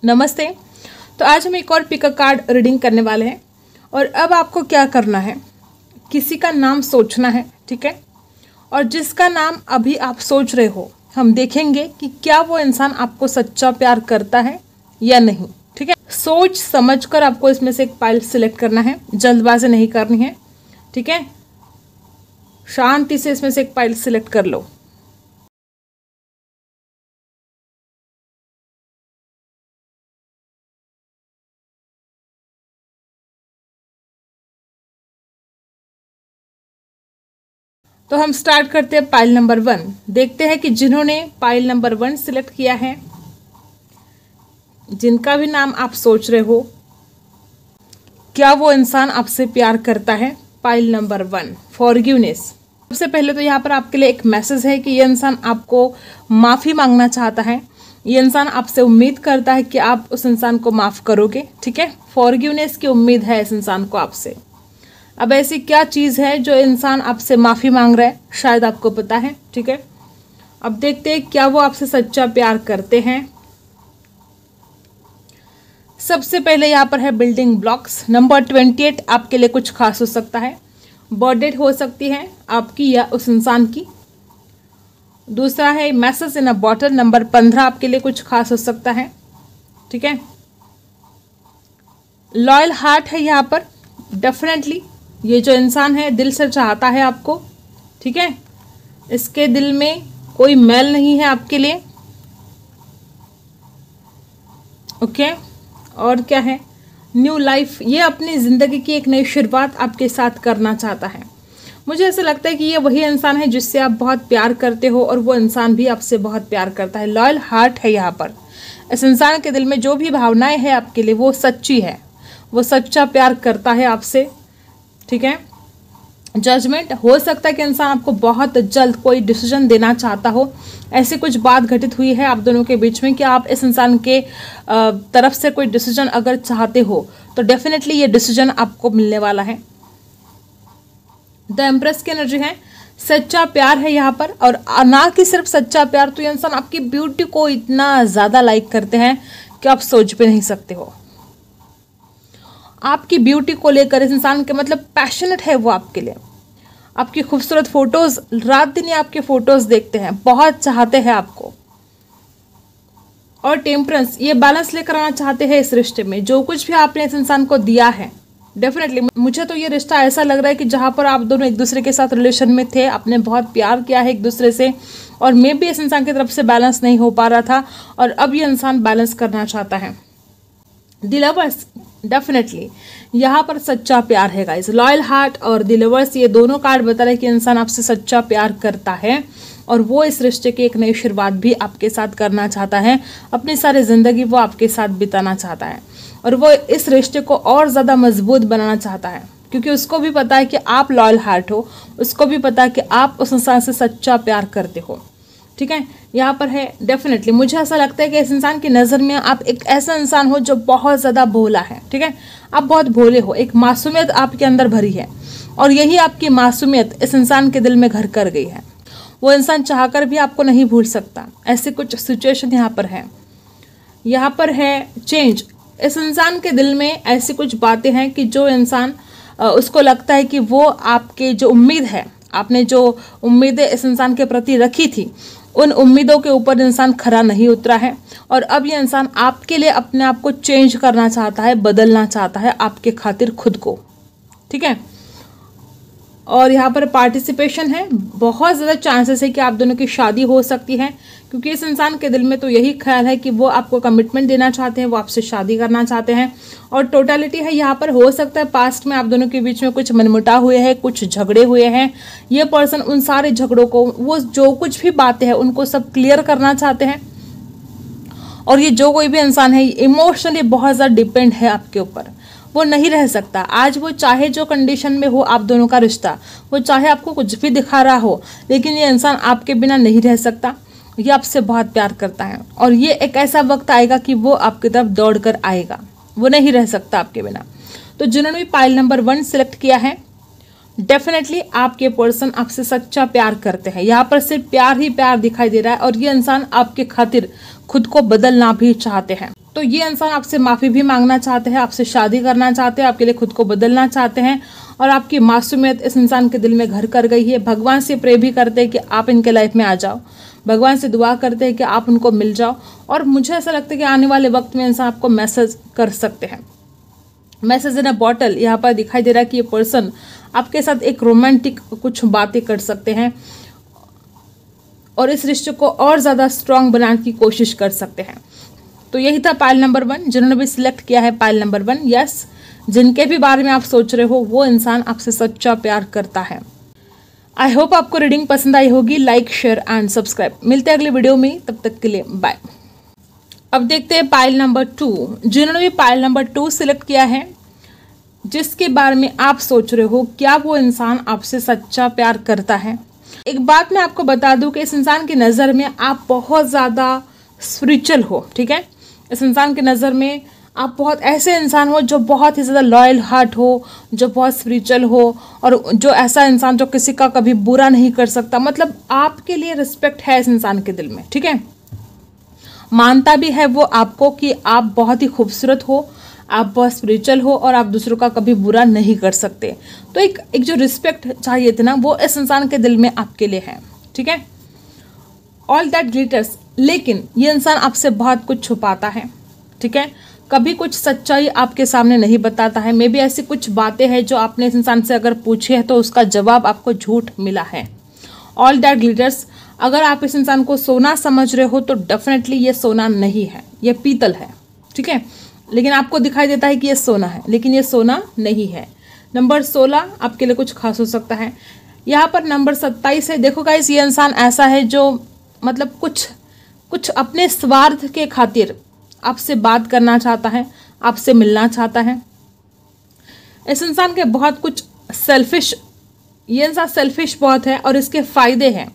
नमस्ते। तो आज हम एक और पिक कार्ड रीडिंग करने वाले हैं और अब आपको क्या करना है, किसी का नाम सोचना है, ठीक है। और जिसका नाम अभी आप सोच रहे हो, हम देखेंगे कि क्या वो इंसान आपको सच्चा प्यार करता है या नहीं, ठीक है। सोच समझ कर आपको इसमें से एक पाइल सिलेक्ट करना है, जल्दबाजी नहीं करनी है, ठीक है। शांति से इसमें से एक पाइल सिलेक्ट कर लो। तो हम स्टार्ट करते हैं पाइल नंबर 1। देखते हैं कि जिन्होंने पाइल नंबर 1 सिलेक्ट किया है, जिनका भी नाम आप सोच रहे हो, क्या वो इंसान आपसे प्यार करता है। Pile number 1, forgiveness. सबसे पहले तो यहाँ पर आपके लिए एक मैसेज है कि ये इंसान आपको माफ़ी मांगना चाहता है। ये इंसान आपसे उम्मीद करता है कि आप उस इंसान को माफ़ करोगे, ठीक है। फॉरगिवनेस की उम्मीद है इस इंसान को आपसे। अब ऐसी क्या चीज़ है जो इंसान आपसे माफ़ी मांग रहा है, शायद आपको पता है, ठीक है। अब देखते हैं क्या वो आपसे सच्चा प्यार करते हैं। सबसे पहले यहाँ पर है बिल्डिंग ब्लॉक्स। नंबर 28 आपके लिए कुछ खास हो सकता है। बर्थडे हो सकती है आपकी या उस इंसान की। दूसरा है मैसेज इन अ बॉटल। नंबर 15 आपके लिए कुछ खास हो सकता है, ठीक है। लॉयल हार्ट है यहाँ पर। डेफिनेटली ये जो इंसान है दिल से चाहता है आपको, ठीक है। इसके दिल में कोई मैल नहीं है आपके लिए, ओके। और क्या है, न्यू लाइफ। ये अपनी ज़िंदगी की एक नई शुरुआत आपके साथ करना चाहता है। मुझे ऐसा लगता है कि ये वही इंसान है जिससे आप बहुत प्यार करते हो और वो इंसान भी आपसे बहुत प्यार करता है। लॉयल हार्ट है यहाँ पर। इस इंसान के दिल में जो भी भावनाएं हैं आपके लिए वो सच्ची है, वो सच्चा प्यार करता है आपसे, ठीक है। जजमेंट हो सकता है कि इंसान आपको बहुत जल्द कोई डिसीजन देना चाहता हो। ऐसी कुछ बात घटित हुई है आप दोनों के बीच में कि आप इस इंसान के तरफ से कोई डिसीजन अगर चाहते हो तो डेफिनेटली ये डिसीजन आपको मिलने वाला है। द एम्प्रेस की एनर्जी है। सच्चा प्यार है यहाँ पर, और ना कि सिर्फ सच्चा प्यार, तो ये इंसान आपकी ब्यूटी को इतना ज़्यादा लाइक करते हैं कि आप सोच भी नहीं सकते हो। आपकी ब्यूटी को लेकर इस इंसान के मतलब पैशनेट है वो आपके लिए। आपकी खूबसूरत फोटोज, रात दिन ये आपके फोटोज देखते हैं, बहुत चाहते हैं आपको। और टेम्परेंस, ये बैलेंस लेकर आना चाहते हैं इस रिश्ते में। जो कुछ भी आपने इस इंसान को दिया है, डेफिनेटली मुझे तो ये रिश्ता ऐसा लग रहा है कि जहाँ पर आप दोनों एक दूसरे के साथ रिलेशन में थे, आपने बहुत प्यार किया है एक दूसरे से, और मे भी इस इंसान की तरफ से बैलेंस नहीं हो पा रहा था और अब ये इंसान बैलेंस करना चाहता है। द लवर्स, डेफिनेटली यहाँ पर सच्चा प्यार है गाइस। लॉयल हार्ट और द लवर्स, ये दोनों कार्ड बता रहे हैं कि इंसान आपसे सच्चा प्यार करता है और वो इस रिश्ते की एक नई शुरुआत भी आपके साथ करना चाहता है। अपनी सारी ज़िंदगी वो आपके साथ बिताना चाहता है और वो इस रिश्ते को और ज़्यादा मजबूत बनाना चाहता है, क्योंकि उसको भी पता है कि आप लॉयल हार्ट हो, उसको भी पता है कि आप उस इंसान से सच्चा प्यार करते हो, ठीक है। यहाँ पर है डेफिनेटली मुझे ऐसा लगता है कि इस इंसान की नज़र में आप एक ऐसा इंसान हो जो बहुत ज़्यादा भोला है, ठीक है। आप बहुत भोले हो, एक मासूमियत आपके अंदर भरी है और यही आपकी मासूमियत इस इंसान के दिल में घर कर गई है। वो इंसान चाहकर भी आपको नहीं भूल सकता। ऐसे कुछ सिचुएशन यहाँ पर है। यहाँ पर है चेंज। इस इंसान के दिल में ऐसी कुछ बातें हैं कि जो इंसान उसको लगता है कि वो आपके जो उम्मीद है, आपने जो उम्मीदें इस इंसान के प्रति रखी थी, उन उम्मीदों के ऊपर इंसान खरा नहीं उतरा है और अब ये इंसान आपके लिए अपने आप को चेंज करना चाहता है, बदलना चाहता है आपके खातिर खुद को, ठीक है। और यहाँ पर पार्टिसिपेशन है। बहुत ज़्यादा चांसेस है कि आप दोनों की शादी हो सकती है, क्योंकि इस इंसान के दिल में तो यही ख्याल है कि वो आपको कमिटमेंट देना चाहते हैं, वो आपसे शादी करना चाहते हैं। और टोटलिटी है यहाँ पर। हो सकता है पास्ट में आप दोनों के बीच में कुछ मनमुटाव हुए हैं, कुछ झगड़े हुए हैं। ये पर्सन उन सारे झगड़ों को, वो जो कुछ भी बातें हैं उनको सब क्लियर करना चाहते हैं। और ये जो कोई भी इंसान है इमोशनली बहुत ज़्यादा डिपेंड है आपके ऊपर, वो नहीं रह सकता। आज वो चाहे जो कंडीशन में हो आप दोनों का रिश्ता, वो चाहे आपको कुछ भी दिखा रहा हो, लेकिन ये इंसान आपके बिना नहीं रह सकता। ये आपसे बहुत प्यार करता है और ये एक ऐसा वक्त आएगा कि वो आपकी तरफ दौड़ कर आएगा, वो नहीं रह सकता आपके बिना। तो जिन्होंने भी पाइल नंबर 1 सिलेक्ट किया है, डेफिनेटली आपके पर्सन आपसे सच्चा प्यार करते हैं। यहाँ पर सिर्फ प्यार ही प्यार दिखाई दे रहा है और ये इंसान आपके खातिर खुद को बदलना भी चाहते हैं। तो ये इंसान आपसे माफ़ी भी मांगना चाहते हैं, आपसे शादी करना चाहते हैं, आपके लिए खुद को बदलना चाहते हैं, और आपकी मासूमियत इस इंसान के दिल में घर कर गई है। भगवान से प्रे भी करते हैं कि आप इनके लाइफ में आ जाओ, भगवान से दुआ करते हैं कि आप उनको मिल जाओ। और मुझे ऐसा लगता है कि आने वाले वक्त में इंसान आपको मैसेज कर सकते हैं। मैसेज इन अ बॉटल यहाँ पर दिखाई दे रहा है कि ये पर्सन आपके साथ एक रोमांटिक कुछ बातें कर सकते हैं और इस रिश्ते को और ज़्यादा स्ट्रांग बनाने की कोशिश कर सकते हैं। तो यही था पाइल नंबर 1। जिन्होंने भी सिलेक्ट किया है पाइल नंबर 1, यस, जिनके भी बारे में आप सोच रहे हो वो इंसान आपसे सच्चा प्यार करता है। आई होप आपको रीडिंग पसंद आई होगी। Like, share and subscribe. मिलते हैं अगले वीडियो में, तब तक के लिए बाय। अब देखते हैं पाइल नंबर 2। जिन्होंने भी पाइल नंबर 2 सिलेक्ट किया है, जिसके बारे में आप सोच रहे हो क्या वो इंसान आपसे सच्चा प्यार करता है। एक बात मैं आपको बता दूं कि इस इंसान की नज़र में आप बहुत ज़्यादा स्पिरिचुअल हो, ठीक है। इस इंसान की नज़र में आप बहुत ऐसे इंसान हो जो बहुत ही ज़्यादा लॉयल हार्ट हो, जो बहुत स्पिरिचुअल हो, और जो ऐसा इंसान जो किसी का कभी बुरा नहीं कर सकता। मतलब आपके लिए रिस्पेक्ट है इस इंसान के दिल में, ठीक है। मानता भी है वो आपको कि आप बहुत ही खूबसूरत हो, आप बहुत स्पिरिचुअल हो और आप दूसरों का कभी बुरा नहीं कर सकते। तो एक जो रिस्पेक्ट चाहिए थी ना, वो इस इंसान के दिल में आपके लिए है, ठीक है। ऑल दैट ग्लिटर्स, लेकिन ये इंसान आपसे बहुत कुछ छुपाता है, ठीक है। कभी कुछ सच्चाई आपके सामने नहीं बताता है। मे बी ऐसी कुछ बातें हैं जो आपने इस इंसान से अगर पूछी है तो उसका जवाब आपको झूठ मिला है। ऑल दैट ग्लिटर्स, अगर आप इस इंसान को सोना समझ रहे हो तो डेफिनेटली ये सोना नहीं है, ये पीतल है, ठीक है। लेकिन आपको दिखाई देता है कि ये सोना है, लेकिन ये सोना नहीं है। नंबर 16 आपके लिए कुछ खास हो सकता है। यहाँ पर नंबर 27 है। देखो गाइस, ये इंसान ऐसा है जो मतलब कुछ अपने स्वार्थ के खातिर आपसे बात करना चाहता है, आपसे मिलना चाहता है। इस इंसान के बहुत कुछ सेल्फिश, ये इंसान सेल्फिश बहुत है और इसके फ़ायदे हैं।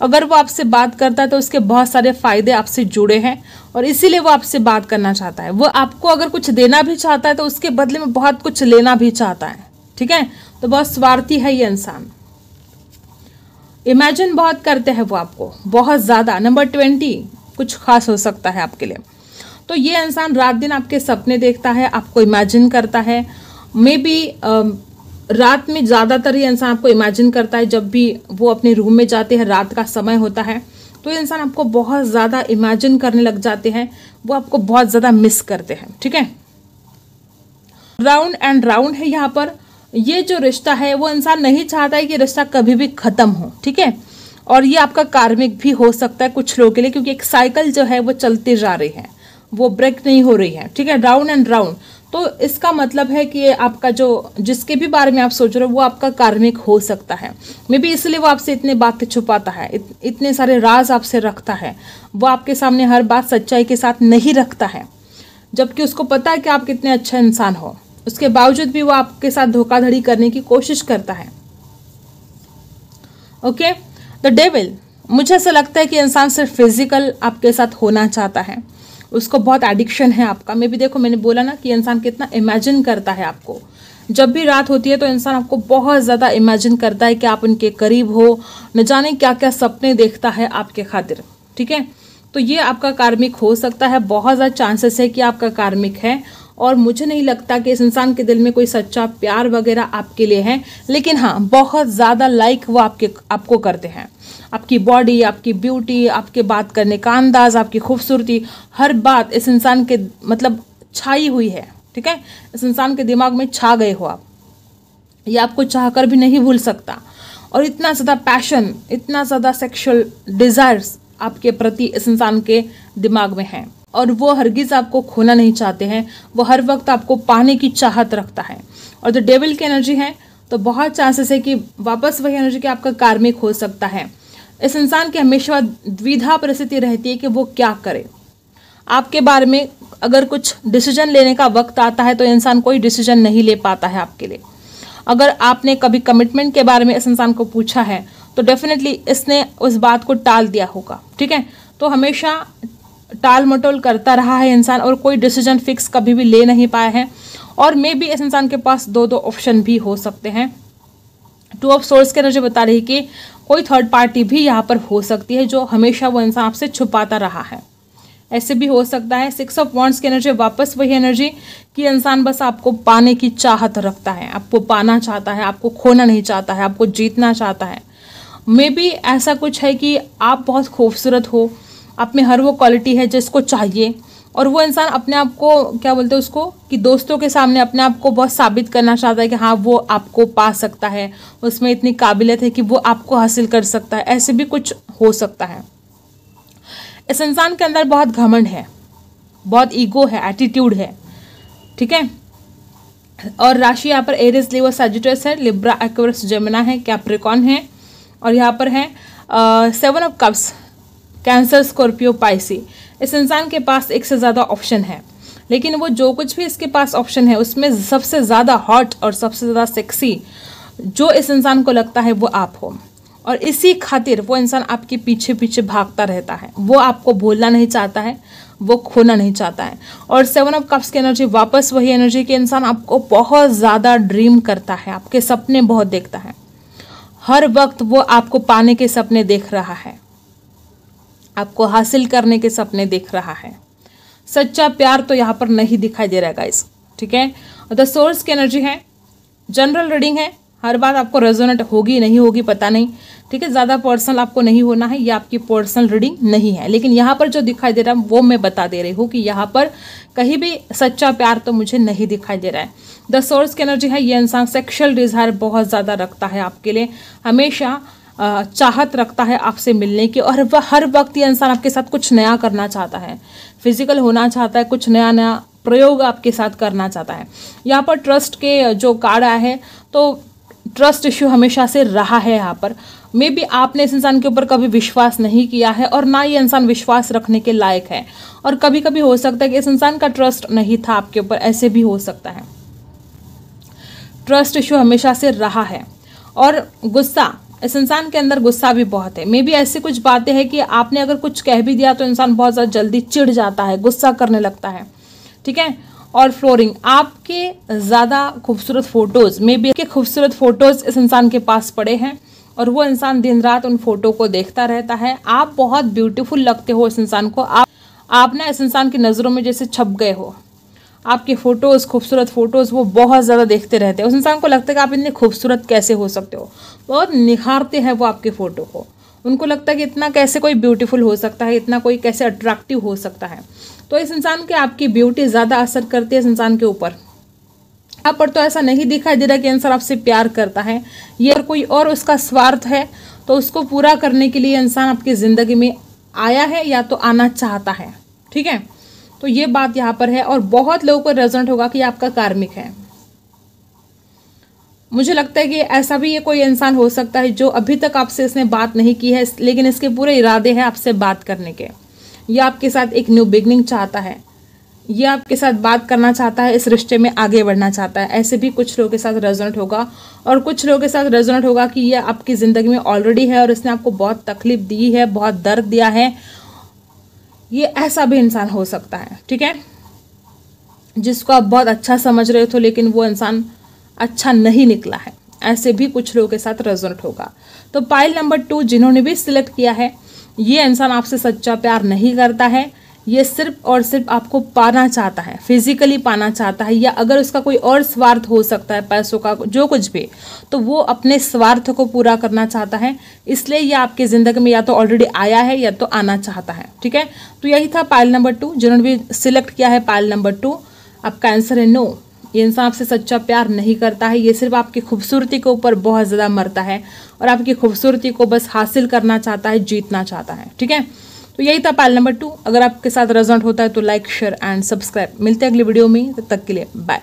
अगर वो आपसे बात करता है तो उसके बहुत सारे फ़ायदे आपसे जुड़े हैं और इसीलिए वो आपसे बात करना चाहता है। वो आपको अगर कुछ देना भी चाहता है तो उसके बदले में बहुत कुछ लेना भी चाहता है, ठीक है। तो बहुत स्वार्थी है ये इंसान। इमेजिन बहुत करते हैं वो आपको, बहुत ज़्यादा। नंबर 20 कुछ खास हो सकता है आपके लिए। तो ये इंसान रात दिन आपके सपने देखता है, आपको इमेजिन करता है। मे बी रात में ज़्यादातर ये इंसान आपको इमेजिन करता है। जब भी वो अपने रूम में जाते हैं, रात का समय होता है, तो ये इंसान आपको बहुत ज़्यादा इमेजिन करने लग जाते हैं। वो आपको बहुत ज़्यादा मिस करते हैं, ठीक है। राउंड एंड राउंड है यहाँ पर। ये जो रिश्ता है वो इंसान नहीं चाहता है कि रिश्ता कभी भी ख़त्म हो, ठीक है। और ये आपका कार्मिक भी हो सकता है कुछ लोगों के लिए, क्योंकि एक साइकिल जो है वो चलती जा रही है, वो ब्रेक नहीं हो रही है, ठीक है। राउंड एंड राउंड, तो इसका मतलब है कि आपका जो जिसके भी बारे में आप सोच रहे हो वो आपका कार्मिक हो सकता है। मे बी इसलिए वो आपसे इतने बातें छुपाता है, इतने सारे राज आपसे रखता है। वो आपके सामने हर बात सच्चाई के साथ नहीं रखता है, जबकि उसको पता है कि आप कितने अच्छा इंसान हो। उसके बावजूद भी वो आपके साथ धोखाधड़ी करने की कोशिश करता है। ओके, द डेविल, मुझे ऐसा लगता है कि इंसान सिर्फ फिजिकल आपके साथ होना चाहता है, उसको बहुत एडिक्शन है आपका। मैं भी देखो, मैंने बोला ना कि इंसान कितना इमेजिन करता है आपको। जब भी रात होती है तो इंसान आपको बहुत ज़्यादा इमेजिन करता है कि आप उनके करीब हो, न जाने क्या क्या सपने देखता है आपके खातिर, ठीक है। तो ये आपका कार्मिक हो सकता है, बहुत ज़्यादा चांसेस है कि आपका कार्मिक है। और मुझे नहीं लगता कि इस इंसान के दिल में कोई सच्चा प्यार वगैरह आपके लिए है, लेकिन हाँ, बहुत ज़्यादा लाइक वो आपको करते हैं। आपकी बॉडी, आपकी ब्यूटी, आपके बात करने का अंदाज, आपकी खूबसूरती, हर बात इस इंसान के मतलब छाई हुई है, ठीक है। इस इंसान के दिमाग में छा गए हो आप। ये आपको चाहकर भी नहीं भूल सकता। और इतना ज़्यादा पैशन, इतना ज़्यादा सेक्सुअल डिज़ायर्स आपके प्रति इस इंसान के दिमाग में है, और वो हरगिज़ आपको खोना नहीं चाहते हैं। वो हर वक्त आपको पाने की चाहत रखता है। और जो डेविल की एनर्जी है तो बहुत चांसेस है कि वापस वही एनर्जी के आपका कार्मिक हो सकता है। इस इंसान की हमेशा द्विधा परिस्थिति रहती है कि वो क्या करे। आपके बारे में अगर कुछ डिसीजन लेने का वक्त आता है तो इंसान कोई डिसीजन नहीं ले पाता है आपके लिए। अगर आपने कभी कमिटमेंट के बारे में इस इंसान को पूछा है तो डेफिनेटली इसने उस बात को टाल दिया होगा, ठीक है। तो हमेशा टाल मटोल करता रहा है इंसान, और कोई डिसीजन फिक्स कभी भी ले नहीं पाया है। और मे बी इस इंसान के पास दो ऑप्शन भी हो सकते हैं। 2 ऑफ सोर्स के एनर्जी बता रही कि कोई थर्ड पार्टी भी यहाँ पर हो सकती है, जो हमेशा वो इंसान आपसे छुपाता रहा है। ऐसे भी हो सकता है। 6 ऑफ वॉन्ड्स की एनर्जी वापस वही एनर्जी कि इंसान बस आपको पाने की चाहत रखता है, आपको पाना चाहता है, आपको खोना नहीं चाहता है, आपको जीतना चाहता है। मे बी ऐसा कुछ है कि आप बहुत खूबसूरत हो, आप में हर वो क्वालिटी है जिसको चाहिए, और वो इंसान अपने आप को क्या बोलते हैं उसको कि दोस्तों के सामने अपने आप को बहुत साबित करना चाहता है कि हाँ वो आपको पा सकता है, उसमें इतनी काबिलियत है कि वो आपको हासिल कर सकता है। ऐसे भी कुछ हो सकता है। इस इंसान के अंदर बहुत घमंड है, बहुत ईगो है, एटीट्यूड है, ठीक है। और राशि यहाँ पर एरीज, लियो, सजिटेरियस है, लिब्रा, एक्वेरियस, जेमिनी है, कैप्रिकॉर्न है, और यहाँ पर है 7 of cups, cancer, Scorpio, Pisces. इस इंसान के पास एक से ज़्यादा ऑप्शन है, लेकिन वो जो कुछ भी इसके पास ऑप्शन है उसमें सबसे ज़्यादा हॉट और सबसे ज़्यादा सेक्सी जो इस इंसान को लगता है वो आप हो, और इसी खातिर वो इंसान आपके पीछे पीछे भागता रहता है। वो आपको भूलना नहीं चाहता है, वो खोना नहीं चाहता है। और 7 ऑफ कप्स की एनर्जी वापस वही एनर्जी कि इंसान आपको बहुत ज़्यादा ड्रीम करता है, आपके सपने बहुत देखता है, हर वक्त वो आपको पाने के सपने देख रहा है, आपको हासिल करने के सपने देख रहा है। सच्चा प्यार तो यहाँ पर नहीं दिखाई दे रहा है गाइस, ठीक है। द सोर्स की एनर्जी है, जनरल रीडिंग है, हर बात आपको रेजोनेट होगी नहीं होगी पता नहीं, ठीक है। ज़्यादा पर्सनल आपको नहीं होना है, ये आपकी पर्सनल रीडिंग नहीं है, लेकिन यहाँ पर जो दिखाई दे रहा है वो मैं बता दे रही हूँ कि यहाँ पर कहीं भी सच्चा प्यार तो मुझे नहीं दिखाई दे रहा है। द सोर्स की एनर्जी है, ये इंसान सेक्शुअल डिज़ायर बहुत ज़्यादा रखता है आपके लिए, हमेशा चाहत रखता है आपसे मिलने की, और वह हर वक्त ये इंसान आपके साथ कुछ नया करना चाहता है, फिजिकल होना चाहता है, कुछ नया नया प्रयोग आपके साथ करना चाहता है। यहाँ पर ट्रस्ट के जो कार्ड आया है तो ट्रस्ट इश्यू हमेशा से रहा है यहाँ पर। मे बी आपने इस इंसान के ऊपर कभी विश्वास नहीं किया है और ना ये इंसान विश्वास रखने के लायक है, और कभी कभी हो सकता है कि इस इंसान का ट्रस्ट नहीं था आपके ऊपर, ऐसे भी हो सकता है। ट्रस्ट इश्यू हमेशा से रहा है। और गुस्सा, इस इंसान के अंदर गुस्सा भी बहुत है। मे बी ऐसी कुछ बातें हैं कि आपने अगर कुछ कह भी दिया तो इंसान बहुत ज़्यादा जल्दी चिढ़ जाता है, गुस्सा करने लगता है, ठीक है। और फ्लोरिंग, आपके ज़्यादा खूबसूरत फोटोज़, मे बी के खूबसूरत फोटोज़ इस इंसान के पास पड़े हैं और वो इंसान दिन रात उन फोटो को देखता रहता है। आप बहुत ब्यूटीफुल लगते हो इस इंसान को, आप ना इस इंसान की नज़रों में जैसे छप गए हो। आपके फ़ोटोज़, खूबसूरत फ़ोटोज़ वो बहुत ज़्यादा देखते रहते हैं। उस इंसान को लगता है कि आप इतने खूबसूरत कैसे हो सकते हो, बहुत निखारते हैं वो आपके फ़ोटो को। उनको लगता है कि इतना कैसे कोई ब्यूटीफुल हो सकता है, इतना कोई कैसे अट्रैक्टिव हो सकता है। तो इस इंसान के आपकी ब्यूटी ज़्यादा असर करती है इस इंसान के ऊपर। यहाँ पर तो ऐसा नहीं दिखाई दे रहा कि इंसान आपसे प्यार करता है, ये और कोई और उसका स्वार्थ है तो उसको पूरा करने के लिए इंसान आपकी ज़िंदगी में आया है या तो आना चाहता है, ठीक है। तो ये बात यहाँ पर है, और बहुत लोगों को रेजोनेट होगा कि आपका कार्मिक है। मुझे लगता है कि ऐसा भी ये कोई इंसान हो सकता है जो अभी तक आपसे इसने बात नहीं की है, लेकिन इसके पूरे इरादे हैं आपसे बात करने के। ये आपके साथ एक न्यू बिगनिंग चाहता है, ये आपके साथ बात करना चाहता है, इस रिश्ते में आगे बढ़ना चाहता है। ऐसे भी कुछ लोगों के साथ रेजोनेट होगा, और कुछ लोगों के साथ रेजोनेट होगा कि ये आपकी ज़िंदगी में ऑलरेडी है और इसने आपको बहुत तकलीफ दी है, बहुत दर्द दिया है। ये ऐसा भी इंसान हो सकता है, ठीक है, जिसको आप बहुत अच्छा समझ रहे थे लेकिन वो इंसान अच्छा नहीं निकला है। ऐसे भी कुछ लोगों के साथ रेजोनेट होगा। तो पाइल नंबर 2 जिन्होंने भी सिलेक्ट किया है, ये इंसान आपसे सच्चा प्यार नहीं करता है, ये सिर्फ और सिर्फ आपको पाना चाहता है, फिजिकली पाना चाहता है, या अगर उसका कोई और स्वार्थ हो सकता है, पैसों का जो कुछ भी, तो वो अपने स्वार्थ को पूरा करना चाहता है। इसलिए ये आपकी ज़िंदगी में या तो ऑलरेडी आया है या तो आना चाहता है, ठीक है। तो यही था पाइल नंबर 2। जिन्होंने भी सिलेक्ट किया है पाइल नंबर 2, आपका आंसर है नो। ये इंसान आपसे सच्चा प्यार नहीं करता है, ये सिर्फ आपकी खूबसूरती के ऊपर बहुत ज़्यादा मरता है और आपकी खूबसूरती को बस हासिल करना चाहता है, जीतना चाहता है, ठीक है। तो यही था पाइल नंबर 2। अगर आपके साथ रेजोनेट होता है तो लाइक, शेयर एंड सब्सक्राइब। मिलते हैं अगली वीडियो में, तब तक के लिए बाय।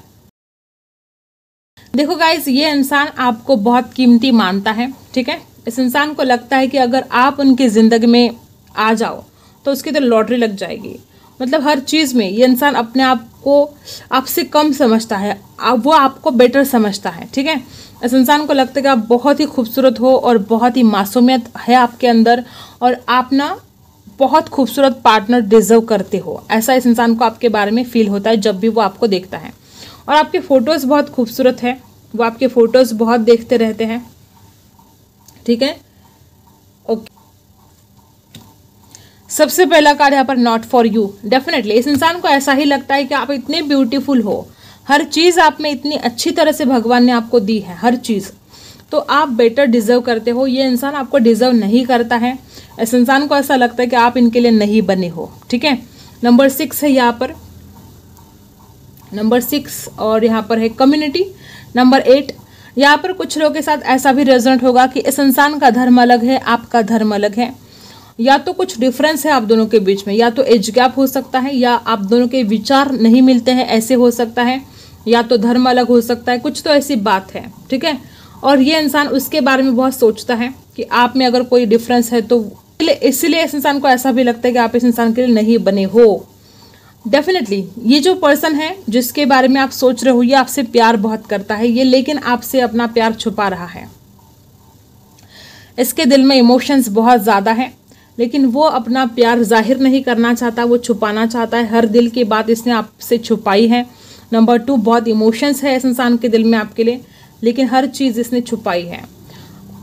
देखो गाइस, ये इंसान आपको बहुत कीमती मानता है, ठीक है। इस इंसान को लगता है कि अगर आप उनकी ज़िंदगी में आ जाओ तो उसकी तो लॉटरी लग जाएगी। मतलब हर चीज़ में ये इंसान अपने आप को आपसे कम समझता है, वो आपको बेटर समझता है, ठीक है। इस इंसान को लगता है कि आप बहुत ही खूबसूरत हो और बहुत ही मासूमियत है आपके अंदर, और आप ना बहुत खूबसूरत पार्टनर डिजर्व करते हो। ऐसा इस इंसान को आपके बारे में फील होता है जब भी वो आपको देखता है। और आपके फ़ोटोज़ बहुत खूबसूरत है, वो आपके फ़ोटोज़ बहुत देखते रहते हैं, ठीक है। ओके, सबसे पहला कार्ड यहाँ पर नॉट फॉर यू। डेफिनेटली इस इंसान को ऐसा ही लगता है कि आप इतने ब्यूटीफुल हो, हर चीज़ आप में इतनी अच्छी तरह से भगवान ने आपको दी है, हर चीज़, तो आप बेटर डिजर्व करते हो। ये इंसान आपको डिजर्व नहीं करता है। इस इंसान को ऐसा लगता है कि आप इनके लिए नहीं बने हो। ठीक है, नंबर 6 है यहाँ पर, नंबर 6, और यहाँ पर है कम्युनिटी। नंबर 8, यहाँ पर कुछ लोगों के साथ ऐसा भी रेजोनेट होगा कि इस इंसान का धर्म अलग है, आपका धर्म अलग है, या तो कुछ डिफरेंस है आप दोनों के बीच में, या तो एज गैप हो सकता है, या आप दोनों के विचार नहीं मिलते हैं, ऐसे हो सकता है, या तो धर्म अलग हो सकता है, कुछ तो ऐसी बात है। ठीक है, और ये इंसान उसके बारे में बहुत सोचता है कि आप में अगर कोई डिफरेंस है, तो इसीलिए इस इंसान को ऐसा भी लगता है कि आप इस इंसान के लिए नहीं बने हो। डेफिनेटली ये जो पर्सन है जिसके बारे में आप सोच रहे हो, ये आपसे प्यार बहुत करता है, ये लेकिन आपसे अपना प्यार छुपा रहा है। इसके दिल में इमोशंस बहुत ज़्यादा है, लेकिन वो अपना प्यार जाहिर नहीं करना चाहता, वो छुपाना चाहता है। हर दिल की बात इसने आपसे छुपाई है। नंबर 2, बहुत इमोशंस है इस इंसान के दिल में आपके लिए, लेकिन हर चीज़ इसने छुपाई है।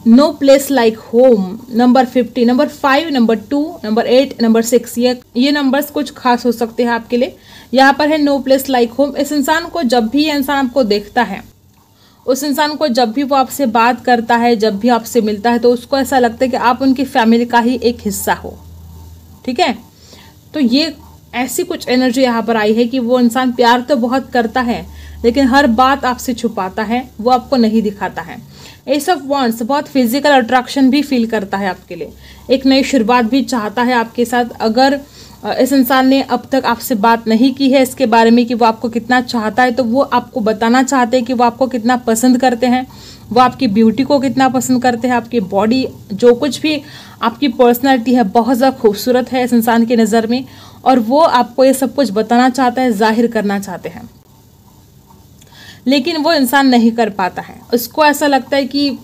No place like home. Number 50, number 5, number 2, number 8, number 6, ये नंबर्स कुछ खास हो सकते हैं आपके लिए। यहाँ पर है नो प्लेस लाइक होम। इस इंसान को जब भी ये इंसान आपको देखता है, उस इंसान को जब भी वो आपसे बात करता है, जब भी आपसे मिलता है, तो उसको ऐसा लगता है कि आप उनकी फैमिली का ही एक हिस्सा हो। ठीक है, तो ये ऐसी कुछ एनर्जी यहाँ पर आई है कि वो इंसान प्यार तो बहुत करता है, लेकिन हर बात आपसे छुपाता है, वो आपको नहीं दिखाता है। एस ऑफ वॉन्ड्स, बहुत फिजिकल अट्रैक्शन भी फील करता है आपके लिए, एक नई शुरुआत भी चाहता है आपके साथ। अगर इस इंसान ने अब तक आपसे बात नहीं की है इसके बारे में कि वो आपको कितना चाहता है, तो वो आपको बताना चाहते हैं कि वो आपको कितना पसंद करते हैं, वो आपकी ब्यूटी को कितना पसंद करते हैं, आपकी बॉडी, जो कुछ भी आपकी पर्सनैलिटी है, बहुत ज़्यादा खूबसूरत है इस इंसान की नज़र में, और वो आपको ये सब कुछ बताना चाहता है, जाहिर करना चाहते हैं, लेकिन वो इंसान नहीं कर पाता है। उसको ऐसा लगता है कि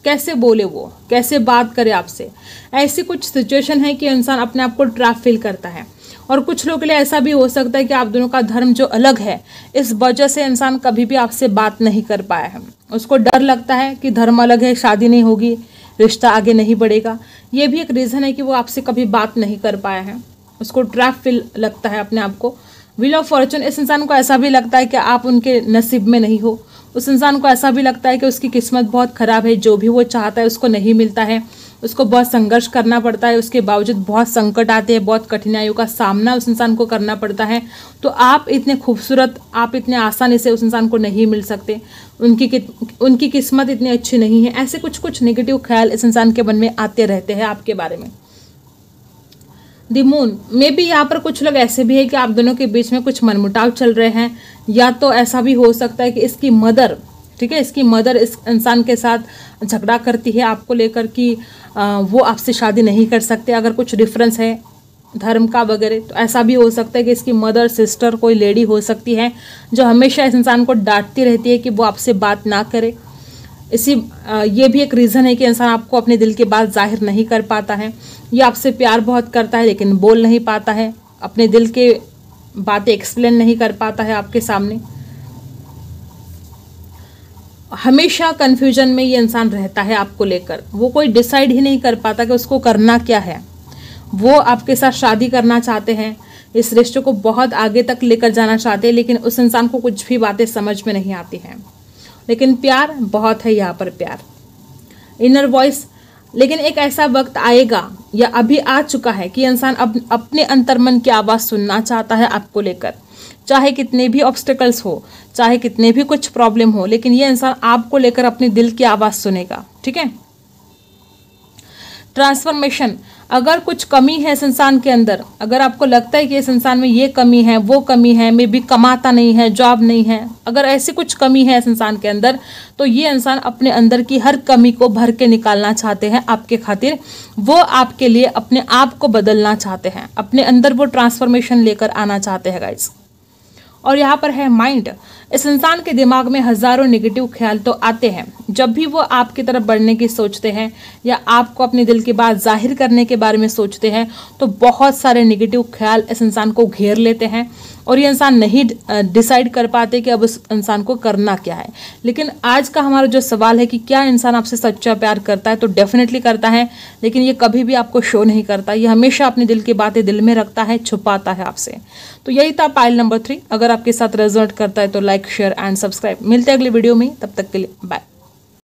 कैसे बोले, वो कैसे बात करे आपसे। ऐसी कुछ सिचुएशन है कि इंसान अपने आप को ट्रैप फील करता है। और कुछ लोगों के लिए ऐसा भी हो सकता है कि आप दोनों का धर्म जो अलग है, इस वजह से इंसान कभी भी आपसे बात नहीं कर पाया है। उसको डर लगता है कि धर्म अलग है, शादी नहीं होगी, रिश्ता आगे नहीं बढ़ेगा। ये भी एक रीज़न है कि वो आपसे कभी बात नहीं कर पाया है। उसको ट्रैप फील लगता है अपने आप को। व्हील ऑफ फॉर्चून, इस इंसान को ऐसा भी लगता है कि आप उनके नसीब में नहीं हो। उस इंसान को ऐसा भी लगता है कि उसकी किस्मत बहुत ख़राब है, जो भी वो चाहता है उसको नहीं मिलता है, उसको बहुत संघर्ष करना पड़ता है, उसके बावजूद बहुत संकट आते हैं, बहुत कठिनाइयों का सामना उस इंसान को करना पड़ता है। तो आप इतने खूबसूरत, आप इतने आसानी से उस इंसान को नहीं मिल सकते, उनकी किस्मत इतनी अच्छी नहीं है। ऐसे कुछ नेगेटिव ख्याल इस इंसान के मन में आते रहते हैं आपके बारे में। द मून में भी यहाँ पर कुछ लोग ऐसे भी है कि आप दोनों के बीच में कुछ मनमुटाव चल रहे हैं, या तो ऐसा भी हो सकता है कि इसकी मदर, ठीक है, इसकी मदर इस इंसान के साथ झगड़ा करती है आपको लेकर कि वो आपसे शादी नहीं कर सकते, अगर कुछ डिफरेंस है धर्म का वगैरह। तो ऐसा भी हो सकता है कि इसकी मदर, सिस्टर, कोई लेडी हो सकती है जो हमेशा इस इंसान को डांटती रहती है कि वो आपसे बात ना करे। ये भी एक रीज़न है कि इंसान आपको अपने दिल की बात जाहिर नहीं कर पाता है। ये आपसे प्यार बहुत करता है, लेकिन बोल नहीं पाता है, अपने दिल के बातें एक्सप्लेन नहीं कर पाता है आपके सामने। हमेशा कन्फ्यूजन में ये इंसान रहता है आपको लेकर। वो कोई डिसाइड ही नहीं कर पाता कि उसको करना क्या है। वो आपके साथ शादी करना चाहते हैं, इस रिश्ते को बहुत आगे तक लेकर जाना चाहते हैं, लेकिन उस इंसान को कुछ भी बातें समझ में नहीं आती हैं। लेकिन प्यार बहुत है यहाँ पर, प्यार, इनर वॉइस। लेकिन एक ऐसा वक्त आएगा या अभी आ चुका है कि इंसान अपने अंतर्मन की आवाज़ सुनना चाहता है आपको लेकर। चाहे कितने भी ऑब्स्टिकल्स हो, चाहे कितने भी कुछ प्रॉब्लम हो, लेकिन ये इंसान आपको लेकर अपने दिल की आवाज़ सुनेगा। ठीक है। ट्रांसफॉर्मेशन, अगर कुछ कमी है इस इंसान के अंदर, अगर आपको लगता है कि इस इंसान में ये कमी है, वो कमी है, मे बी कमाता नहीं है, जॉब नहीं है, अगर ऐसी कुछ कमी है इस इंसान के अंदर, तो ये इंसान अपने अंदर की हर कमी को भर के निकालना चाहते हैं आपके खातिर। वो आपके लिए अपने आप को बदलना चाहते हैं, अपने अंदर वो ट्रांसफॉर्मेशन लेकर आना चाहते हैं गाइस। और यहाँ पर है माइंड। इस इंसान के दिमाग में हज़ारों नेगेटिव ख्याल तो आते हैं। जब भी वो आपकी तरफ बढ़ने की सोचते हैं या आपको अपने दिल की बात जाहिर करने के बारे में सोचते हैं, तो बहुत सारे नेगेटिव ख्याल इस इंसान को घेर लेते हैं और ये इंसान नहीं डिसाइड कर पाते कि अब उस इंसान को करना क्या है। लेकिन आज का हमारा जो सवाल है कि क्या इंसान आपसे सच्चा प्यार करता है, तो डेफिनेटली करता है, लेकिन ये कभी भी आपको शो नहीं करता। ये हमेशा अपने दिल की बातें दिल में रखता है, छुपाता है आपसे। तो यही था पाइल नंबर 3। अगर आपके साथ रेजोनेट करता है तो लाइक, शेयर एंड सब्सक्राइब। मिलते हैं अगली वीडियो में, तब तक के लिए बाय।